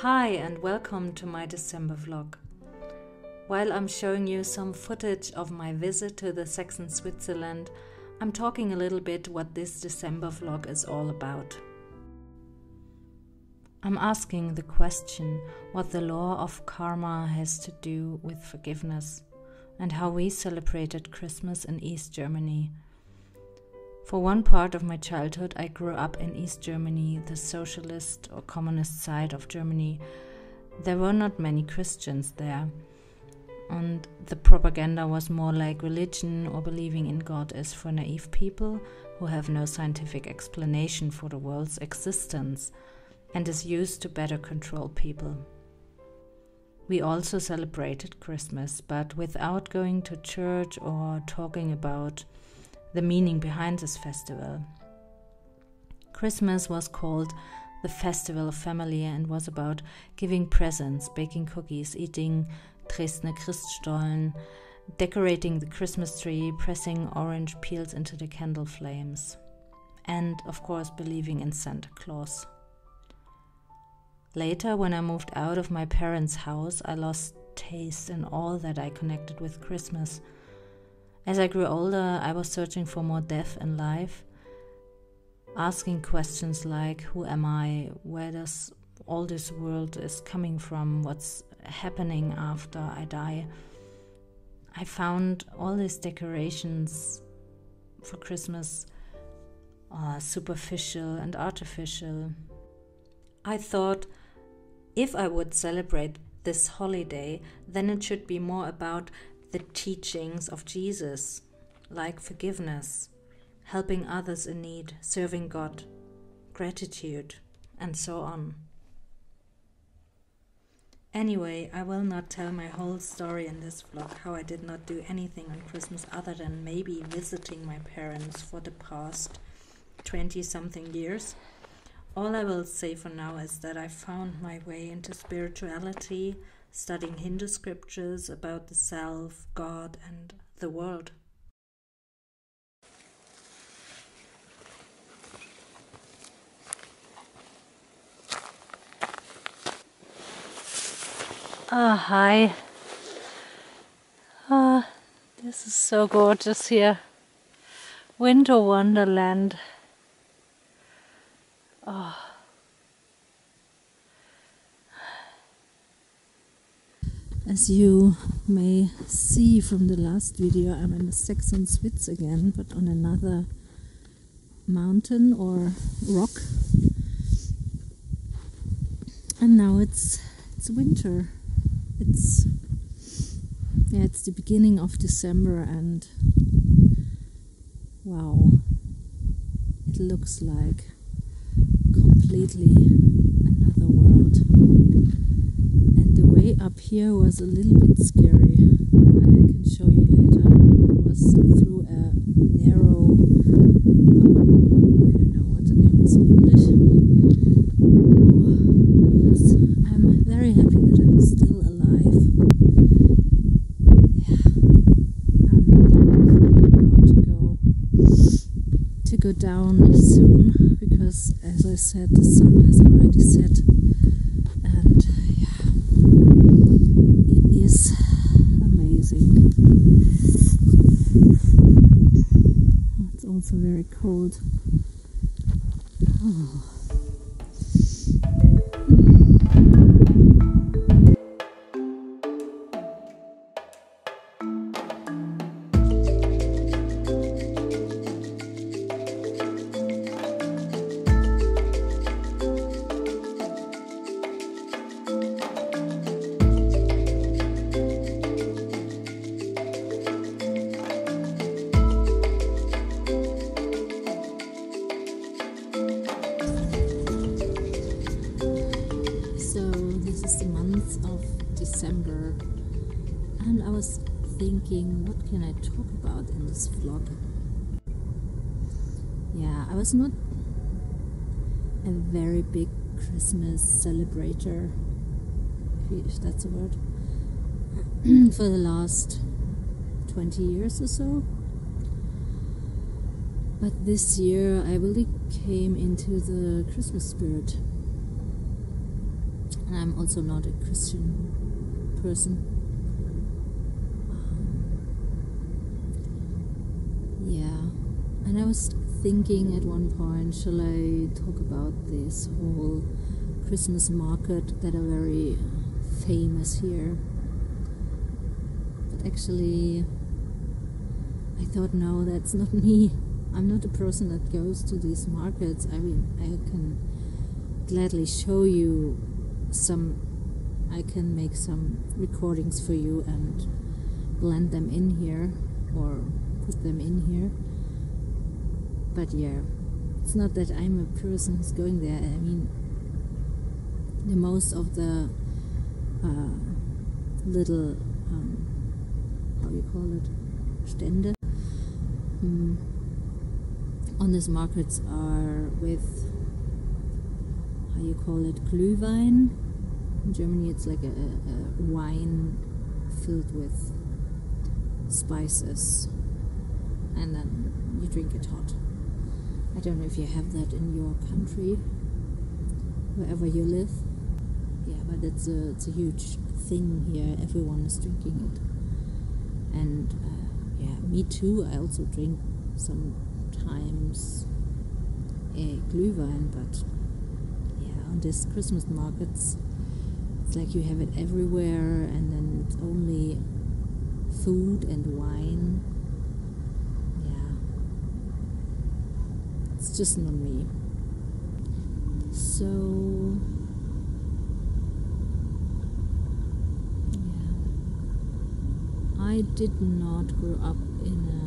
Hi and welcome to my December vlog. While I'm showing you some footage of my visit to the Saxon Switzerland, I'm talking a little bit what this December vlog is all about. I'm asking the question what the law of karma has to do with forgiveness and how we celebrated Christmas in East Germany. For one part of my childhood, I grew up in East Germany, the socialist or communist side of Germany. There were not many Christians there, and the propaganda was more like religion or believing in God is for naive people who have no scientific explanation for the world's existence and is used to better control people. We also celebrated Christmas, but without going to church or talking about the meaning behind this festival. Christmas was called the Festival of Family and was about giving presents, baking cookies, eating Dresdner Christstollen, decorating the Christmas tree, pressing orange peels into the candle flames, and of course believing in Santa Claus. Later, when I moved out of my parents' house, I lost taste in all that I connected with Christmas. As I grew older, I was searching for more depth in life, asking questions like, who am I? Where does all this world is coming from? What's happening after I die? I found all these decorations for Christmas superficial and artificial. I thought if I would celebrate this holiday, then it should be more about the teachings of Jesus, like forgiveness, helping others in need, serving God, gratitude, and so on. Anyway, I will not tell my whole story in this vlog, how I did not do anything on Christmas other than maybe visiting my parents for the past 20-something years. All I will say for now is that I found my way into spirituality, studying Hindu scriptures about the self, God, and the world. Hi. This is so gorgeous here. Winter wonderland. As you may see from the last video, I'm in the Saxon Swiss again, but on another mountain or rock. And now it's winter. It's the beginning of December, and wow, it looks like completely another world. And the way up here was a little bit scary. I can show you later. It was through a narrow, I don't know what the name is in English. Oh my goodness. I'm very happy that I'm still alive. Yeah. I'm about to go down soon, because as I said, the sun has already set. And yeah, it is amazing. It's also very cold. Oh. December, and I was thinking, what can I talk about in this vlog? Yeah, I was not a very big Christmas celebrator, if that's a word, for the last 20 years or so. But this year I really came into the Christmas spirit. And I'm also not a Christian person. And I was thinking at one point, shall I talk about this whole Christmas market that are very famous here? But actually, I thought, no, that's not me. I'm not a person that goes to these markets. I mean, I can gladly show you I can make some recordings for you and blend them in here or put them in here. But yeah, it's not that I'm a person who's going there. I mean, the most of the little, how you call it, Stände on these markets are with, how you call it, Glühwein. In Germany it's like a wine filled with spices, and then you drink it hot. I don't know if you have that in your country, wherever you live. Yeah, but it's a huge thing here. Everyone is drinking it. And yeah, me too. I also drink sometimes a Glühwein, but yeah, on these Christmas markets, it's like you have it everywhere, and then it's only food and wine. It's just not me. So yeah, I did not grow up in a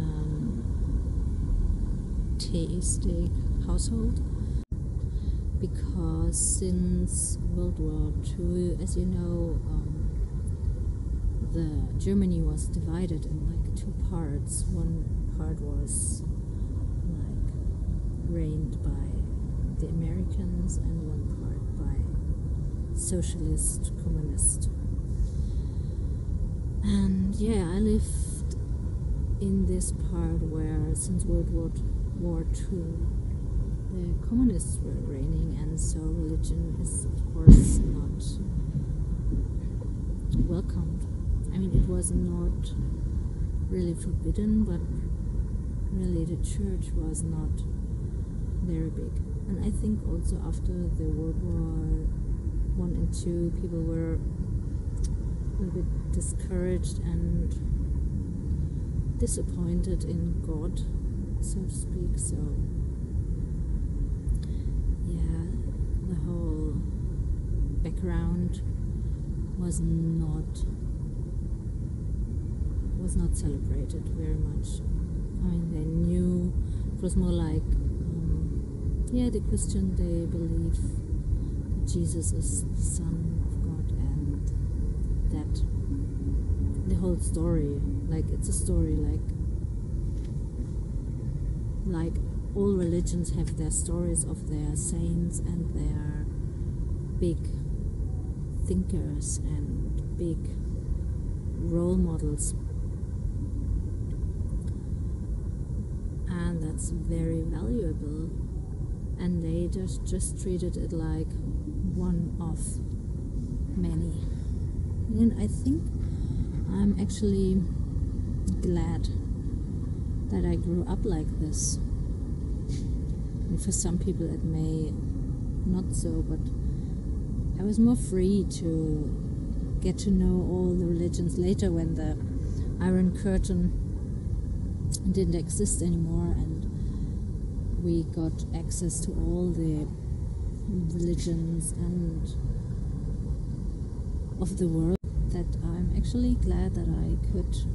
theistic household, because since World War II, as you know, Germany was divided in like two parts. One part was reigned by the Americans and one part by socialist, communist. And yeah, I lived in this part where since World War II the communists were reigning, and so religion is of course not welcomed. I mean, it was not really forbidden, but really the church was not very big. And I think also after the World War I and II, people were a little bit discouraged and disappointed in God, so to speak. So yeah, the whole background was not celebrated very much. I mean, they knew it was more like the Christian, they believe that Jesus is the Son of God, and that the whole story, like it's a story, like all religions have their stories of their saints and their big thinkers and big role models, and that's very valuable. And they just treated it like one of many. And I think I'm actually glad that I grew up like this. And for some people it may not so, but I was more free to get to know all the religions later, when the Iron Curtain didn't exist anymore, and we got access to all the religions and of the world, that I'm actually glad that I could,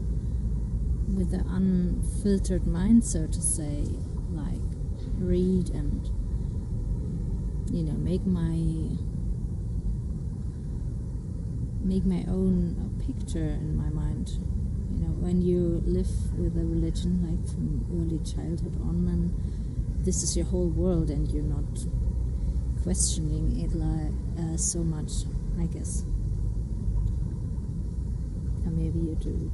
with the unfiltered mind, so to say, like read and make my own picture in my mind. When you live with a religion like from early childhood on, and this is your whole world, and you're not questioning it so much, I guess. Or maybe you do,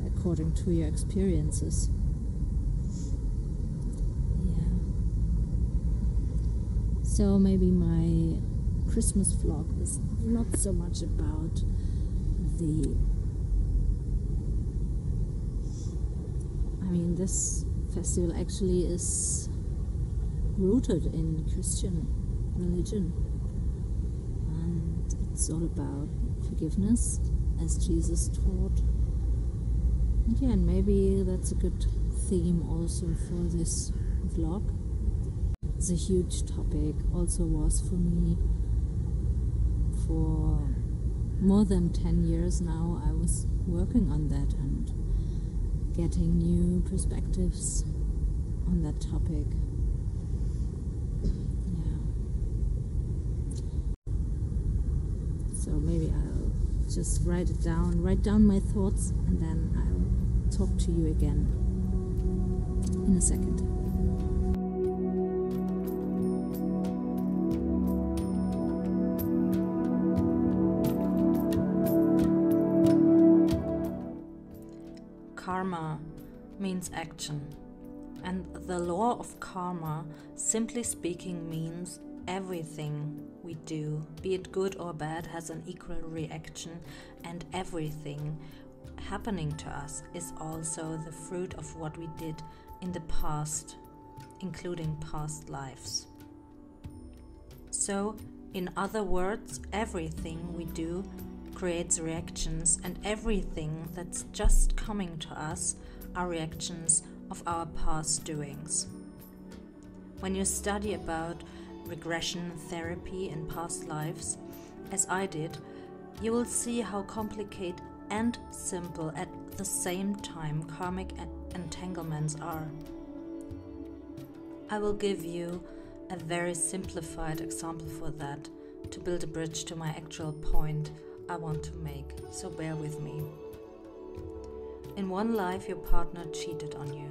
according to your experiences. Yeah. So maybe my Christmas vlog is not so much about this festival actually is rooted in Christian religion, and it's all about forgiveness, as Jesus taught. And yeah, and maybe that's a good theme also for this vlog. It's a huge topic, also was for me. For more than 10 years now I was working on that and getting new perspectives on that topic. Yeah. So maybe I'll just write down my thoughts, and then I'll talk to you again in a second. Karma means action, and the law of karma, simply speaking, means everything we do, be it good or bad, has an equal reaction, and everything happening to us is also the fruit of what we did in the past, including past lives. So, in other words, everything we do creates reactions, and everything that's just coming to us are reactions of our past doings. When you study about regression therapy in past lives, as I did, you will see how complicated and simple at the same time karmic entanglements are. I will give you a very simplified example for that to build a bridge to my actual point I want to make, so bear with me. In one life your partner cheated on you,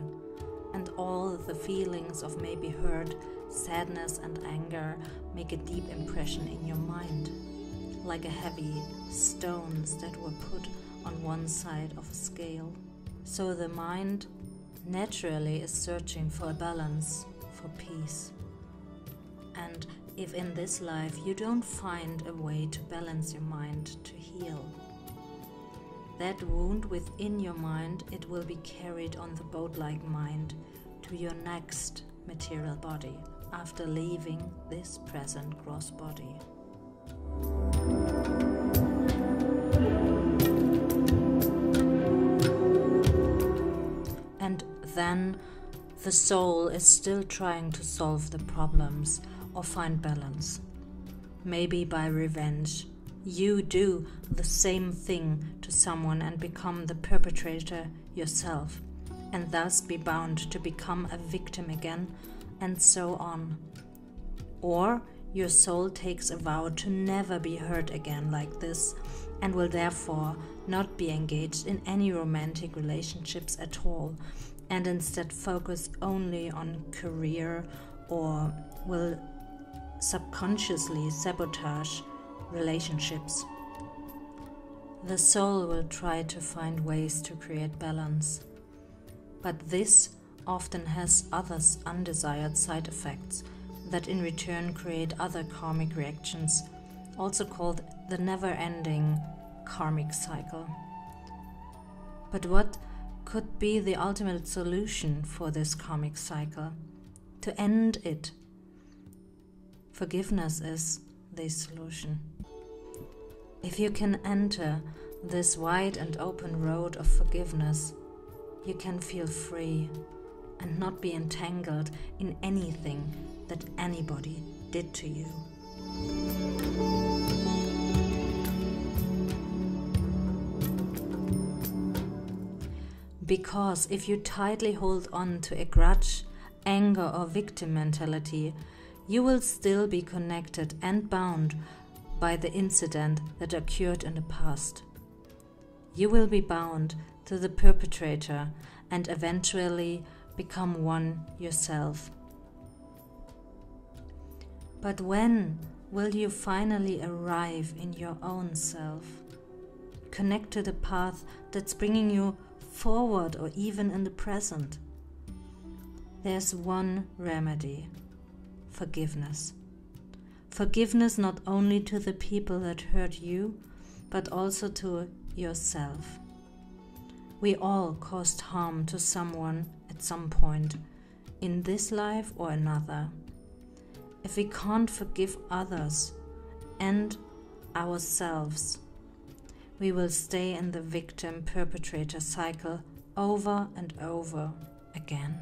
and all the feelings of maybe hurt, sadness and anger make a deep impression in your mind, like a heavy stones that were put on one side of a scale. So the mind naturally is searching for a balance, for peace. And if in this life you don't find a way to balance your mind, to heal that wound within your mind, it will be carried on the boat-like mind to your next material body after leaving this present gross body. And then the soul is still trying to solve the problems or find balance. Maybe by revenge, you do the same thing to someone and become the perpetrator yourself, and thus be bound to become a victim again, and so on. Or your soul takes a vow to never be hurt again like this, and will therefore not be engaged in any romantic relationships at all, and instead focus only on career, or will subconsciously sabotage relationships. The soul will try to find ways to create balance, but this often has other undesired side effects that in return create other karmic reactions, also called the never-ending karmic cycle. But what could be the ultimate solution for this karmic cycle? To end it. Forgiveness is the solution. If you can enter this wide and open road of forgiveness, you can feel free and not be entangled in anything that anybody did to you. Because if you tightly hold on to a grudge, anger or victim mentality, you will still be connected and bound by the incident that occurred in the past. You will be bound to the perpetrator and eventually become one yourself. But when will you finally arrive in your own self? Connect to the path that's bringing you forward or even in the present. There's one remedy: forgiveness. Forgiveness not only to the people that hurt you, but also to yourself. We all caused harm to someone at some point, in this life or another. If we can't forgive others and ourselves, we will stay in the victim-perpetrator cycle over and over again.